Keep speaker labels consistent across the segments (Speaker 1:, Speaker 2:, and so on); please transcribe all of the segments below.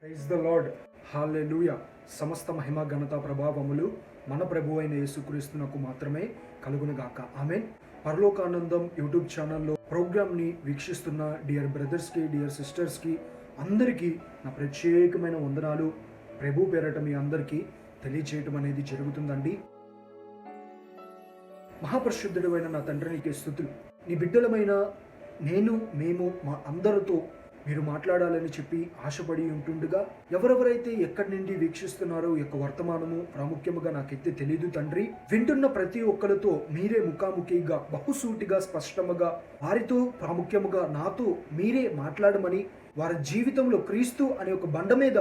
Speaker 1: Praise the lord. హల్లెలూయా. సమస్త మహిమ ఘనత ప్రభావములు మన ప్రభు అయిన యేసుక్రీస్తునకు మాత్రమే కలుగునుగాక. ఆమేన్. పరలోకానందం యూట్యూబ్ ఛానల్లో ప్రోగ్రామ్ని వీక్షిస్తున్న డియర్ బ్రదర్స్కి, డియర్ సిస్టర్స్కి అందరికీ నా ప్రత్యేకమైన వందనాలు ప్రభు పేరట మీ అందరికీ తెలియజేయటం అనేది జరుగుతుందండి. మహాపరిశుద్ధుడైన నా తండ్రి నీకే స్తుతులు. నీ బిడ్డలమైన మేము మా అందరితో మీరు మాట్లాడాలని చెప్పి ఆశపడి ఉంటుండగా ఎవరెవరైతే ఎక్కడి నుండి వీక్షిస్తున్నారో ఈ యొక్క వర్తమానము ప్రాముఖ్యముగా నాకైతే తెలియదు తండ్రి. వింటున్న ప్రతి ఒక్కరితో మీరే ముఖాముఖిగా బహుసూటిగా స్పష్టముగా వారితో ప్రాముఖ్యముగా నాతో మీరే మాట్లాడమని, వారి జీవితంలో క్రీస్తు అనే ఒక బండ మీద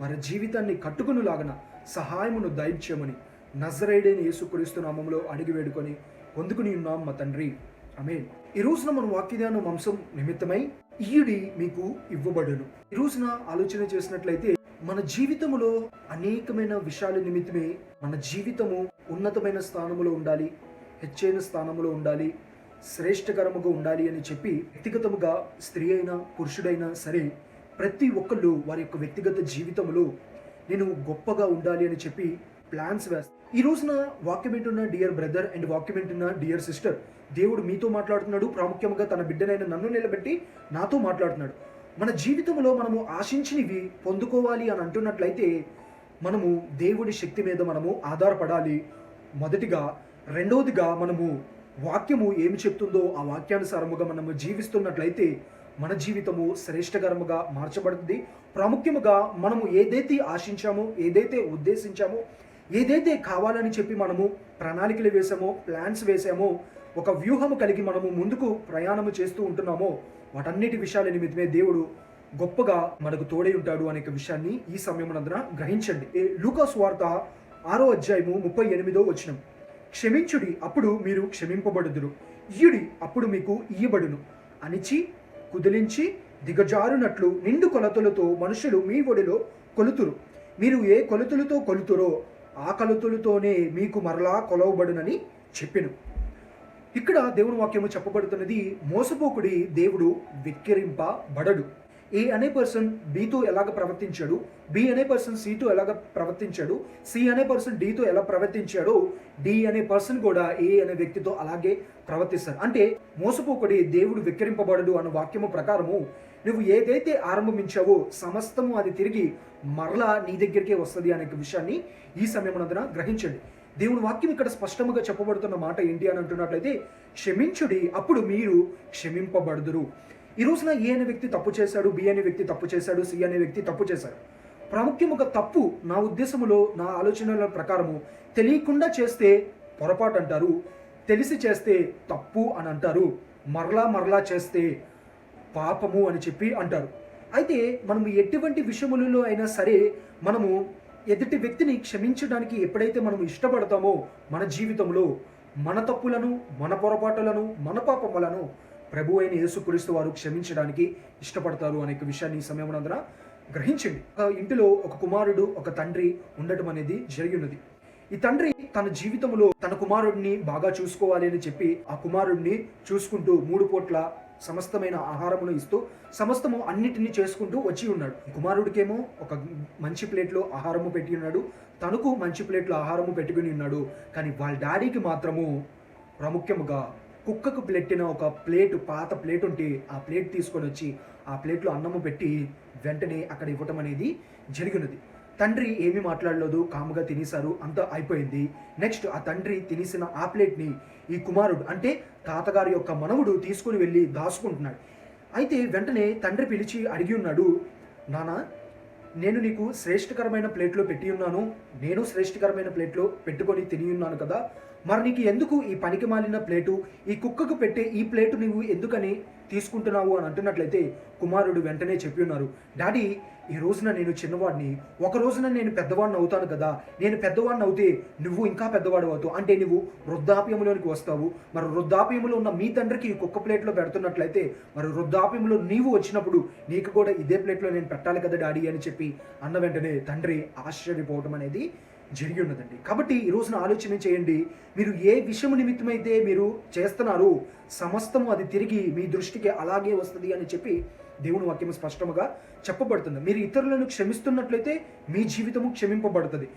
Speaker 1: వారి జీవితాన్ని కట్టుకునిలాగన సహాయమును దయచేయమని నజరేయుడైన యేసుక్రీస్తు నామములో అడిగి వేడుకొని పొందుకుని ఉన్నాం మా తండ్రి. ఆమేన్. ఈ రోజున మన వాక్యధ్యానం అంశం నిమిత్తమై ఈయుడి మీకు ఇవ్వబడును. ఈ రోజున ఆలోచన చేసినట్లయితే మన జీవితములో అనేకమైన విషయాల నిమిత్తమే మన జీవితము ఉన్నతమైన స్థానములో ఉండాలి, హెచ్చైన స్థానములో ఉండాలి, శ్రేష్టకరముగా ఉండాలి అని చెప్పి వ్యక్తిగతముగా స్త్రీ అయినా పురుషుడైనా సరే ప్రతి ఒక్కళ్ళు వారి యొక్క వ్యక్తిగత జీవితంలో నేను గొప్పగా ఉండాలి అని చెప్పి ప్లాన్స్ వేస్తాను. ఈ రోజున వాక్యం వింటున్న డియర్ బ్రదర్ అండ్ వాక్యం వింటున్న డియర్ సిస్టర్, దేవుడు మీతో మాట్లాడుతున్నాడు. ప్రాముఖ్యంగా తన బిడ్డనైన నన్ను నిలబెట్టి నాతో మాట్లాడుతున్నాడు. మన జీవితంలో మనము ఆశించినవి పొందుకోవాలి అని అంటున్నట్లయితే మనము దేవుడి శక్తి మీద మనము ఆధారపడాలి మొదటిగా. రెండవదిగా మనము వాక్యము ఏమి చెప్తుందో ఆ వాక్యానుసారముగా మనము జీవిస్తున్నట్లయితే మన జీవితము శ్రేష్టకరముగా మార్చబడుతుంది. ప్రాముఖ్యముగా మనము ఏదైతే ఆశించామో, ఏదైతే ఉద్దేశించామో, ఏదైతే కావాలని చెప్పి మనము ప్రణాళికలు వేసామో, ప్లాన్స్ వేసామో, ఒక వ్యూహము కలిగి మనము ముందుకు ప్రయాణము చేస్తూ ఉంటున్నామో వాటన్నిటి విషయాల నిమిత్తమే దేవుడు గొప్పగా మనకు తోడై ఉంటాడు అనే విషయాన్ని ఈ సమయమునందున గ్రహించండి. లూకా సువార్త 6వ అధ్యాయము 38వ వచనం. క్షమించుడి, అప్పుడు మీరు క్షమింపబడుదురు, ఇయ్యుడి, అప్పుడు మీకు ఇయ్యబడును, అనిచి కుదిలించి దిగజారునట్లు నిండు కొలతలతో మనుషులు మీ ఒడిలో కొలుతురు. మీరు ఏ కొలతలతో కొలుతురో ఆ కొలతలతోనే మీకు మరలా కొలవబడునని చెప్పెను. ఇక్కడ దేవుని వాక్యము చెప్పబడుతున్నది, మోసపోకుడి, దేవుడు వెక్కిరింపబడడు. ఏ అనే పర్సన్ బితో ఎలాగ ప్రవర్తించాడు, బి అనే పర్సన్ సితో ఎలాగ ప్రవర్తించాడు, సి అనే పర్సన్ డితో ఎలా ప్రవర్తించాడో డి అనే పర్సన్ కూడా ఏ అనే వ్యక్తితో అలాగే ప్రవర్తిస్తారు. అంటే మోసపోకుడి, దేవుడు వెక్కిరింపబడడు అన్న వాక్యము ప్రకారము నువ్వు ఏదైతే ఆరంభించావో సమస్తము అది తిరిగి మరలా నీ దగ్గరికే వస్తుంది అనే విషయాన్ని ఈ సమయమునందున గ్రహించండి. దేవుని వాక్యం ఇక్కడ స్పష్టముగా చెప్పబడుతున్న మాట ఏంటి అని అంటున్నట్లయితే, క్షమించుడి, అప్పుడు మీరు క్షమింపబడుదురు. ఈ రోజున ఏ అనే వ్యక్తి తప్పు చేశాడు, బి అనే వ్యక్తి తప్పు చేశాడు, సి అనే వ్యక్తి తప్పు చేశాడు. ప్రాముఖ్యముగా తప్పు నా ఉద్దేశములో, నా ఆలోచనల ప్రకారము తెలియకుండా చేస్తే పొరపాటు అంటారు, తెలిసి చేస్తే తప్పు అని అంటారు, మరలా మరలా చేస్తే పాపము అని చెప్పి అంటారు. అయితే మనము ఎటువంటి విషయములలో అయినా సరే మనము ఎదుటి వ్యక్తిని క్షమించడానికి ఎప్పుడైతే మనం ఇష్టపడతామో మన జీవితంలో మన తప్పులను, మన పొరపాటులను, మన పాపములను ప్రభు అయిన యేసుక్రీస్తు వారు క్షమించడానికి ఇష్టపడతారు అనే విషయాన్ని ఈ సమయమునందున గ్రహించండి. ఇంటిలో ఒక కుమారుడు, ఒక తండ్రి ఉండటం అనేది జరిగి ఉన్నది. ఈ తండ్రి తన జీవితంలో తన కుమారుడిని బాగా చూసుకోవాలి అని చెప్పి ఆ కుమారుడిని చూసుకుంటూ 3 పూట్ల సమస్తమైన ఆహారమును ఇస్తూ సమస్తము అన్నిటినీ చేసుకుంటూ వచ్చి ఉన్నాడు. కుమారుడికేమో ఒక మంచి ప్లేట్లో ఆహారము పెట్టి ఉన్నాడు, తనకు మంచి ప్లేట్లో ఆహారము పెట్టుకుని ఉన్నాడు. కానీ వాళ్ళ డాడీకి మాత్రము ప్రాముఖ్యముగా కుక్కకు పెట్టిన ఒక ప్లేట్, పాత ప్లేట్ ఉంటే ఆ ప్లేట్ తీసుకొని వచ్చి ఆ ప్లేట్లో అన్నము పెట్టి వెంటనే అక్కడ ఇవ్వటం అనేది జరిగినది. తండ్రి ఏమీ మాట్లాడలేదు, కాముగా తినేశారు, అంతా అయిపోయింది. నెక్స్ట్ ఆ తండ్రి తినేసిన ఆ ప్లేట్ని ఈ కుమారుడు అంటే తాతగారి యొక్క మనవుడు తీసుకుని వెళ్ళి దాచుకుంటున్నాడు. అయితే వెంటనే తండ్రి పిలిచి అడిగి ఉన్నాడు, నాన్న, నేను నీకు శ్రేష్టకరమైన ప్లేట్లో పెట్టి ఉన్నాను, నేను శ్రేష్టకరమైన ప్లేట్లో పెట్టుకొని తిని ఉన్నాను కదా, మరి నీకు ఎందుకు ఈ పనికి మాలిన ప్లేటు, ఈ కుక్కకు పెట్టే ఈ ప్లేటు నువ్వు ఎందుకని తీసుకుంటున్నావు అని అంటున్నట్లయితే కుమారుడు వెంటనే చెప్పి ఉన్నారు, డాడీ, ఈ రోజున నేను చిన్నవాడిని, ఒక రోజున నేను పెద్దవాడిని అవుతాను కదా, నేను పెద్దవాడిని అవుతే నువ్వు ఇంకా పెద్దవాడు అవుతావు, అంటే నువ్వు వృద్ధాప్యంలోనికి వస్తావు. మరి వృద్ధాప్యంలో ఉన్న మీ తండ్రికి కుక్క ప్లేట్లో పెడుతున్నట్లయితే మరి వృద్ధాప్యంలో నీవు వచ్చినప్పుడు నీకు కూడా ఇదే ప్లేట్లో నేను పెట్టాలి కదా డాడీ అని చెప్పి అన్న వెంటనే తండ్రి ఆశ్చర్యపోవటం అనేది జరిగి ఉన్నదండి. కాబట్టి ఈ రోజున ఆలోచన చేయండి, మీరు ఏ విషయం నిమిత్తమైతే మీరు చేస్తున్నారు సమస్తము అది తిరిగి మీ దృష్టికి అలాగే వస్తుంది అని చెప్పి దేవుని వాక్యం స్పష్టముగా చెప్పబడుతుంది. మీరు ఇతరులను క్షమిస్తున్నట్లయితే మీ జీవితము క్షమింపబడుతుంది.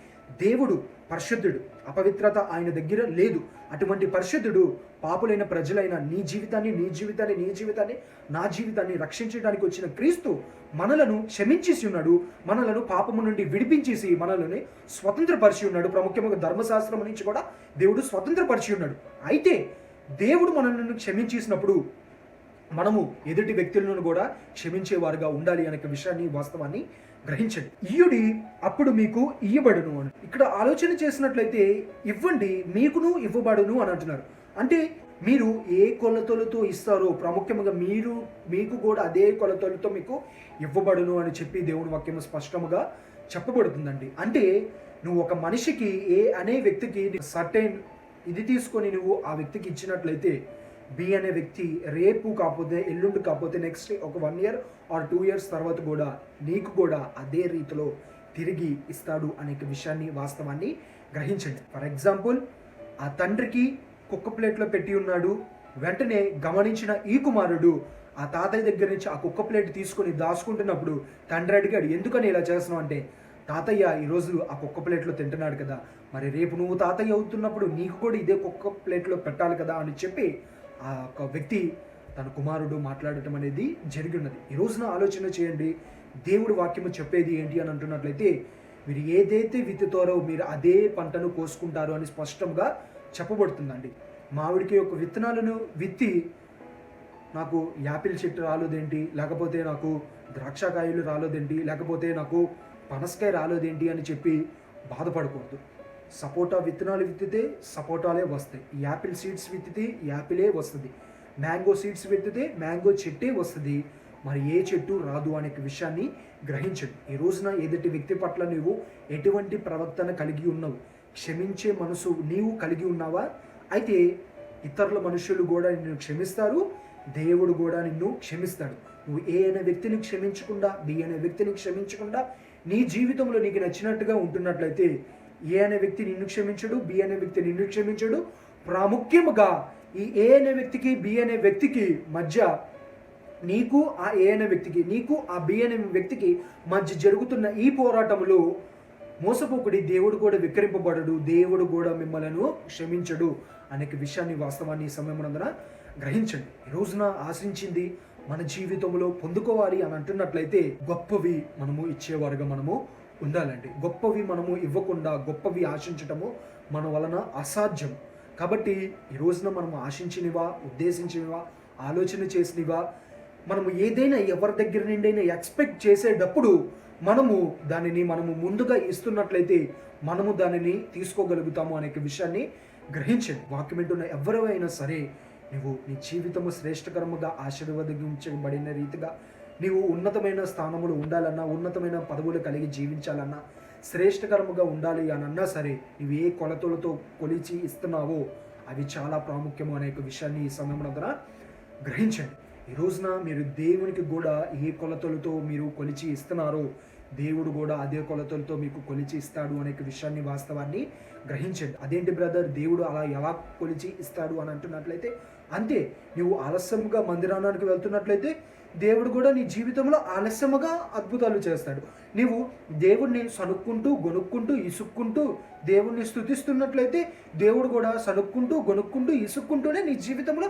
Speaker 1: దేవుడు పరిశుద్ధుడు, అపవిత్రత ఆయన దగ్గర లేదు. అటువంటి పరిశుద్ధుడు పాపులైన ప్రజలైన నీ జీవితాన్ని నా జీవితాన్ని రక్షించడానికి వచ్చిన క్రీస్తు మనలను క్షమించేసి ఉన్నాడు. మనలను పాపము నుండి విడిపించేసి మనల్ని స్వతంత్రపరిచి ఉన్నాడు. ప్రాముఖ్యంగా ధర్మశాస్త్రం నుంచి కూడా దేవుడు స్వతంత్రపరిచి ఉన్నాడు. అయితే దేవుడు మనల్ని క్షమించేసినప్పుడు మనము ఎదుటి వ్యక్తులను కూడా క్షమించేవారుగా ఉండాలి అనే విషయాన్ని, వాస్తవాన్ని గ్రహించండి. ఇయ్యుడి అప్పుడు మీకు ఇయ్యబడును అని ఇక్కడ ఆలోచన చేసినట్లయితే ఇవ్వండి మీకును ఇవ్వబడును అని అంటున్నారు. అంటే మీరు ఏ కొలతలతో ఇస్తారో ప్రాముఖ్యంగా మీకు కూడా అదే కొలతలతో మీకు ఇవ్వబడును అని చెప్పి దేవుని వాక్యం స్పష్టముగా చెప్పబడుతుందండి. అంటే నువ్వు ఒక మనిషికి అనే వ్యక్తికి సర్టైన్ ఇది తీసుకొని నువ్వు ఆ వ్యక్తికి ఇచ్చినట్లయితే బి అనే వ్యక్తి రేపు కాకపోతే ఎల్లుండి కాకపోతే నెక్స్ట్ ఒక 1 year ఆర్ 2 years తర్వాత కూడా నీకు కూడా అదే రీతిలో తిరిగి ఇస్తాడు అనే విషయాన్ని, వాస్తవాన్ని గ్రహించండి. ఫర్ ఎగ్జాంపుల్, ఆ తండ్రికి కుక్క ప్లేట్లో పెట్టి ఉన్నాడు. వెంటనే గమనించిన ఈ కుమారుడు ఆ తాతయ్య దగ్గర నుంచి ఆ కుక్క ప్లేట్ తీసుకొని దాచుకుంటున్నప్పుడు తండ్రి అడిగాడు, ఎందుకని ఇలా చేస్తున్నావు అంటే, తాతయ్య ఈరోజు ఆ కుక్క ప్లేట్లో తింటున్నాడు కదా, మరి రేపు నువ్వు తాతయ్య అవుతున్నప్పుడు నీకు కూడా ఇదే కుక్క ప్లేట్లో పెట్టాలి కదా అని చెప్పి ఆ ఒక వ్యక్తి తన కుమారుడు మాట్లాడటం అనేది జరిగి ఉన్నది. ఈ రోజున ఆలోచన చేయండి, దేవుడు వాక్యము చెప్పేది ఏంటి అని అంటున్నట్లయితే మీరు ఏదైతే విత్తుతారో మీరు అదే పంటను కోసుకుంటారు అని స్పష్టంగా చెప్పబడుతుందండి. మామిడికి యొక్క విత్తనాలను విత్తి నాకు యాపిల్ చెట్టు రాలేదేంటి, లేకపోతే నాకు ద్రాక్షకాయలు రాలేదేంటి, లేకపోతే నాకు పనసకాయ రాలేదేంటి అని చెప్పి బాధపడకూడదు. సపోటా విత్తనాలు విత్తితే సపోటాలే వస్తాయి. యాపిల్ సీడ్స్ విత్తితే యాపిలే వస్తుంది. మ్యాంగో సీడ్స్ విత్తితే మ్యాంగో చెట్టే వస్తుంది. మరి ఏ చెట్టు రాదు అనే విషయాన్ని గ్రహించండి. ఈ రోజున ఎదుటి వ్యక్తి పట్ల నువ్వు ఎటువంటి ప్రవర్తన కలిగి ఉన్నావు, క్షమించే మనసు నీవు కలిగి ఉన్నావా? అయితే ఇతరుల మనుషులు కూడా నిన్ను క్షమిస్తారు, దేవుడు కూడా నిన్ను క్షమిస్తాడు. నువ్వు ఏ అనే వ్యక్తిని క్షమించకుండా, బి అనే వ్యక్తిని క్షమించకుండా నీ జీవితంలో నీకు నచ్చినట్టుగా ఉంటున్నట్లయితే ఏ అనే వ్యక్తి నిన్ను క్షమించడు, బి అనే వ్యక్తి నిన్ను క్షమించడు. ప్రాముఖ్యముగా ఈ ఏ అనే వ్యక్తికి, బి అనే వ్యక్తికి మధ్య, నీకు ఆ ఏ అనే వ్యక్తికి, నీకు ఆ బి అనే వ్యక్తికి మధ్య జరుగుతున్న ఈ పోరాటంలో మోసపోకుడి, దేవుడు కూడా విక్రింపబడడు, దేవుడు కూడా మిమ్మల్ని క్షమించడు అనే విషయాన్ని, వాస్తవాన్ని ఈ సమయమునందున గ్రహించండి. ఈ రోజున ఆశించింది మన జీవితంలో పొందుకోవాలి అని అంటున్నట్లయితే గొప్పవి మనము ఇచ్చేవారుగా మనము ఉండాలండి. గొప్పవి మనము ఇవ్వకుండా గొప్పవి ఆశించటము మన వలన అసాధ్యం. కాబట్టి ఈ రోజున మనము ఆశించినవా, ఉద్దేశించినవా, ఆలోచన చేసినవా, మనము ఏదైనా ఎవరి దగ్గర నుండైనా ఎక్స్పెక్ట్ చేసేటప్పుడు మనము ముందుగా ఇస్తున్నట్లయితే మనము దానిని తీసుకోగలుగుతాము అనే విషయాన్ని గ్రహించండి. వాక్యం వింటున్న ఎవరైనా సరే నువ్వు నీ జీవితము శ్రేష్టకరముగా ఆశీర్వదించబడిన రీతిగా నీవు ఉన్నతమైన స్థానములు ఉండాలన్నా, ఉన్నతమైన పదవులు కలిగి జీవించాలన్నా, శ్రేష్టకరముగా ఉండాలి అని అన్నా సరే నువ్వు ఏ కొలతలతో కొలిచి ఇస్తున్నావో అవి చాలా ప్రాముఖ్యము అనే విషయాన్ని ఈ సమయమున గ్రహించండి. ఈ రోజున మీరు దేవునికి కూడా ఏ కొలతలతో మీరు కొలిచి ఇస్తున్నారో దేవుడు కూడా అదే కొలతలతో మీకు కొలిచి ఇస్తాడు అనే విషయాన్ని, వాస్తవాన్ని గ్రహించండి. అదేంటి బ్రదర్, దేవుడు అలా ఎలా కొలిచి ఇస్తాడు అని అంటున్నట్లయితే అంతే. నువ్వు ఆలస్యంగా మందిరానికి వెళ్తున్నట్లయితే దేవుడు కూడా నీ జీవితంలో ఆలస్యముగా అద్భుతాలు చేస్తాడు. నీవు దేవుడిని సనుక్కుంటూ, గొనుక్కుంటూ, ఇసుక్కుంటూ దేవుడిని స్తుతిస్తున్నట్లయితే దేవుడు కూడా సనుక్కుంటూ, గొనుక్కుంటూ, ఇసుక్కుంటూనే నీ జీవితంలో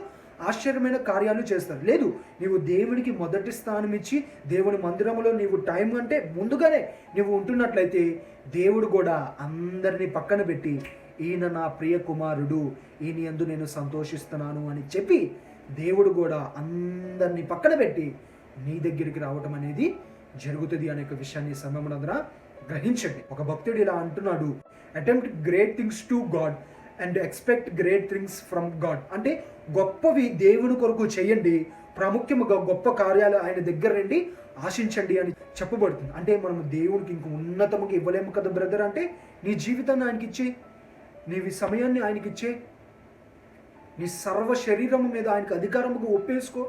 Speaker 1: ఆశ్చర్యమైన కార్యాలు చేస్తాడు. లేదు, నీవు దేవునికి మొదటి స్థానం ఇచ్చి దేవుని మందిరంలో నీవు టైం అంటే ముందుగానే నీవు ఉంటున్నట్లయితే దేవుడు కూడా అందరినీ పక్కన పెట్టి ఈయన నా ప్రియ కుమారుడు, ఈయన యందు నేను సంతోషిస్తున్నాను అని చెప్పి దేవుడు కూడా అందరినీ పక్కన పెట్టి నీ దగ్గరికి రావటం అనేది జరుగుతుంది అనే విషయాన్ని సమయమునందున గ్రహించండి. ఒక భక్తుడు ఇలా అంటున్నాడు, attempt great things to God and expect great things from God. అంటే గొప్పవి దేవుని కొరకు చేయండి, ప్రాముఖ్యముగా గొప్ప కార్యాలు ఆయన దగ్గర నుండి ఆశించండి అని చెప్పబడుతుంది. అంటే మనం దేవునికి ఇంక ఉన్నతముగా ఇవ్వలేము కదా బ్రదర్. అంటే నీ జీవితాన్ని ఆయనకి ఇచ్చే, నీ సమయాన్ని ఆయనకి ఇచ్చే, నీ సర్వ శరీరము మీద ఆయనకు అధికారముగా ఒప్పేసుకో,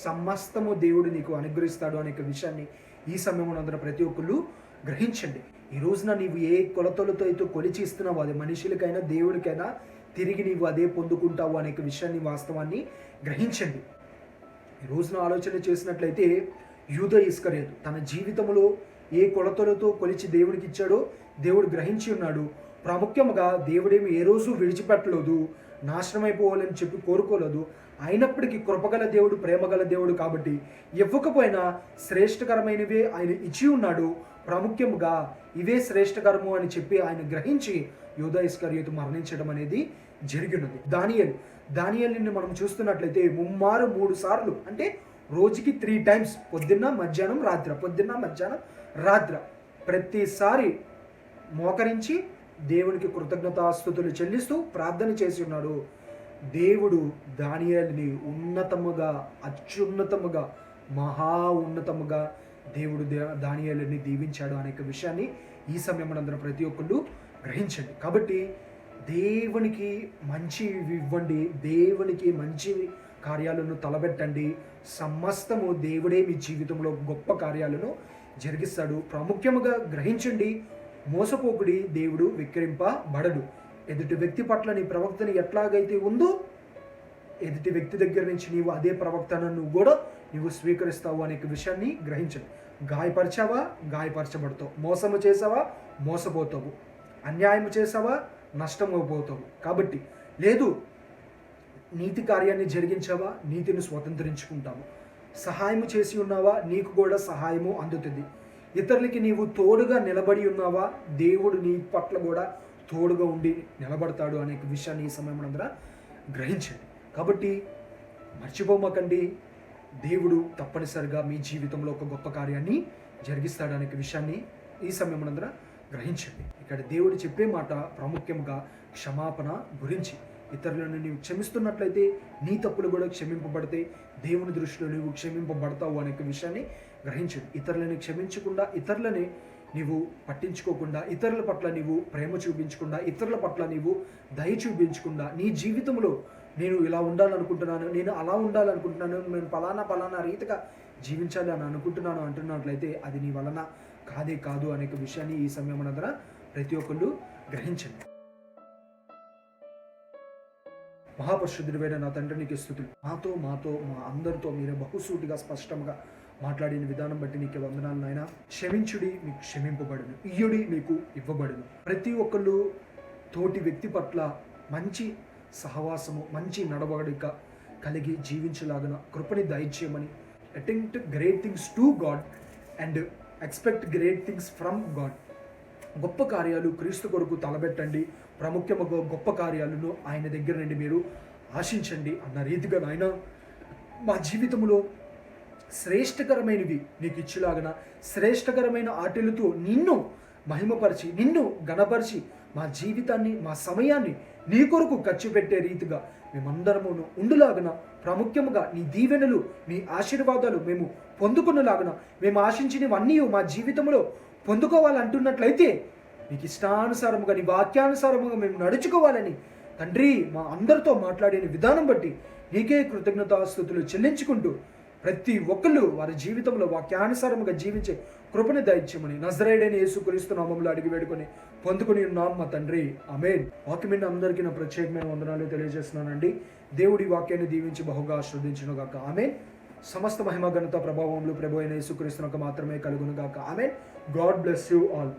Speaker 1: సమస్తము దేవుడు నీకు అనుగ్రహిస్తాడు అనే విషయాన్ని ఈ సమయమునందున ప్రతి ఒక్కళ్ళు గ్రహించండి. ఈ రోజున నీవు ఏ కొలతలతో అయితే కొలిచి ఇస్తున్నావు అది మనుషులకైనా దేవుడికైనా తిరిగి నీవు అదే పొందుకుంటావు అనే విషయాన్ని, వాస్తవాన్ని గ్రహించండి. ఈ రోజున ఆలోచన చేసినట్లయితే యూదా ఇస్కరియోతు తన జీవితంలో ఏ కొలతలతో కొలిచి దేవునికి ఇచ్చాడో దేవుడు గ్రహించి ఉన్నాడు. ప్రాముఖ్యంగా దేవుడేమి ఏ రోజు విడిచిపెట్టలేదు, నాశనమైపోవాలని చెప్పి కోరుకోలేదు. అయినప్పటికీ కృపగల దేవుడు, ప్రేమగల దేవుడు కాబట్టి ఇవ్వకపోయినా శ్రేష్టకరమైనవే ఆయన ఇచ్చి ఉన్నాడు. ప్రాముఖ్యంగా ఇవే శ్రేష్టకరము అని చెప్పి ఆయన గ్రహించి యూదా ఇస్కరియోతు మరణించడం అనేది జరిగినది. దానియేలుని మనం చూస్తున్నట్లయితే ముమ్మారు 3 సార్లు, అంటే రోజుకి 3 టైమ్స్, పొద్దున్న మధ్యాహ్నం రాత్రి ప్రతిసారి మోకరించి దేవునికి కృతజ్ఞతాస్తుతులు చెల్లిస్తూ ప్రార్థన చేసి ఉన్నాడు. దేవుడు దానియేలుని ఉన్నతముగా, అత్యున్నతముగా, మహా ఉన్నతముగా దేవుడు దానియేలుని దీవించాడు అనే విషయాన్ని ఈ సమయం మనందరం ప్రతి ఒక్కళ్ళు గ్రహించండి. కాబట్టి దేవునికి మంచి ఇవ్వండి, దేవునికి మంచి కార్యాలను తలబెట్టండి. సమస్తము దేవుడే మీ జీవితంలో గొప్ప కార్యాలను జరిగిస్తాడు. ప్రాముఖ్యముగా గ్రహించండి, మోసపోకుడి, దేవుడు విక్రింపబడడు. ఎదుటి వ్యక్తి పట్ల నీ ప్రవక్తన ఎట్లాగైతే ఉందో ఎదుటి వ్యక్తి దగ్గర నుంచి నీవు అదే ప్రవక్తనను కూడా నీవు స్వీకరిస్తావు అనే విషయాన్ని గ్రహించండి. గాయపరిచావా, గాయపరచబడతావు. మోసము చేసావా, మోసపోతావు. అన్యాయం చేసావా, నష్టమైపోతావు. కాబట్టి లేదు, నీతి కార్యాన్ని జరిగించావా, నీతిని స్వతంత్రించుకుంటావు. సహాయము చేసి ఉన్నావా, నీకు కూడా సహాయము అందుతుంది. ఇతరులకి నీవు తోడుగా నిలబడి ఉన్నావా, దేవుడు నీ పట్ల కూడా తోడుగా ఉండి నిలబడతాడు అనే విషయాన్ని ఈ సమయం అందరూ గ్రహించండి. కాబట్టి మర్చిపోమకండి, దేవుడు తప్పనిసరిగా మీ జీవితంలో ఒక గొప్ప కార్యాన్ని జరిగిస్తాడు అనే విషయాన్ని ఈ సమయం అందరూ గ్రహించండి. ఇక్కడ దేవుడు చెప్పే మాట ప్రాముఖ్యంగా క్షమాపణ గురించి. ఇతరులను నీవు క్షమిస్తున్నట్లయితే నీ తప్పులు కూడా క్షమింపబడితే దేవుని దృష్టిలో నీవు క్షమింపబడతావు అనే విషయాన్ని గ్రహించండి. ఇతరులని క్షమించకుండా, ఇతరులని నీవు పట్టించుకోకుండా, ఇతరుల పట్ల నీవు ప్రేమ చూపించకుండా, ఇతరుల పట్ల నీవు దయ చూపించకుండా, నీ జీవితంలో నేను ఇలా ఉండాలనుకుంటున్నాను, నేను అలా ఉండాలనుకుంటున్నాను, నేను పలానా రీతిగా జీవించాలి అని అనుకుంటున్నాను అంటున్నట్లయితే అది నీ వలన కాదు అనే విషయాన్ని ఈ సమయం ద్వారా ప్రతి ఒక్కళ్ళు గ్రహించండి. మహాపరిశుద్ధుడైన నా తండ్రి నీకు స్తుతులు. మాతో మా అందరితో మీరే బహుసూటిగా స్పష్టంగా మాట్లాడిన విధానం బట్టి నీకు వందనాలు నాయన. క్షమించుడి, మీకు క్షమింపబడును, ఇయ్యుడి, మీకు ఇవ్వబడును. ప్రతి ఒక్కళ్ళు తోటి వ్యక్తి పట్ల మంచి సహవాసము, మంచి నడవడిక కలిగి జీవించలాగిన కృపని దయచేయమని, attempt great things to God and expect great things from God. గొప్ప కార్యాలు క్రీస్తు కొరకు తలబెట్టండి. ప్రాముఖ్యముగా గొప్ప కార్యాలను ఆయన దగ్గర నుండి మీరు ఆశించండి అన్న రీతిగా నాయన మా జీవితంలో శ్రేష్టకరమైనవి నీకు ఇచ్చేలాగన, శ్రేష్టకరమైన ఆటలతో నిన్ను మహిమపరిచి, నిన్ను గణపరిచి మా జీవితాన్ని, మా సమయాన్ని నీ కొరకు ఖర్చు పెట్టే రీతిగా మేమందరము ఉండులాగన, ప్రాముఖ్యముగా నీ దీవెనలు, నీ ఆశీర్వాదాలు మేము పొందుకునేలాగన, మేము ఆశించినవన్నీ మా జీవితంలో పొందుకోవాలంటున్నట్లయితే నీకు ఇష్టానుసారముగా, నీ వాక్యానుసారముగా మేము నడుచుకోవాలని తండ్రి మా అందరితో మాట్లాడిన విధానం బట్టి నీకే కృతజ్ఞతాస్తుతులు చెల్లించుకుంటూ ప్రతి ఒక్కళ్ళు వారి జీవితంలో వాక్యానుసారముగా జీవించే కృపని దయచేయమని నజరేయుడైన యేసుక్రీస్తు నామములో అడిగి వేడుకొని పొందుకుని ఉన్నాం మా తండ్రి, ఆమేన్. వాక్యమైన అందరికీ నా ప్రత్యేకమైన వందనాలు తెలియజేస్తున్నానండి. దేవుడి వాక్యాన్ని దీవించి బహుగా ఆశీర్వదించును గాక, ఆమేన్. సమస్త మహిమ ఘనత ప్రభావములు ప్రభు అయిన యేసుక్రీస్తునకు మాత్రమే కలుగును గాక, ఆమేన్. God bless you all.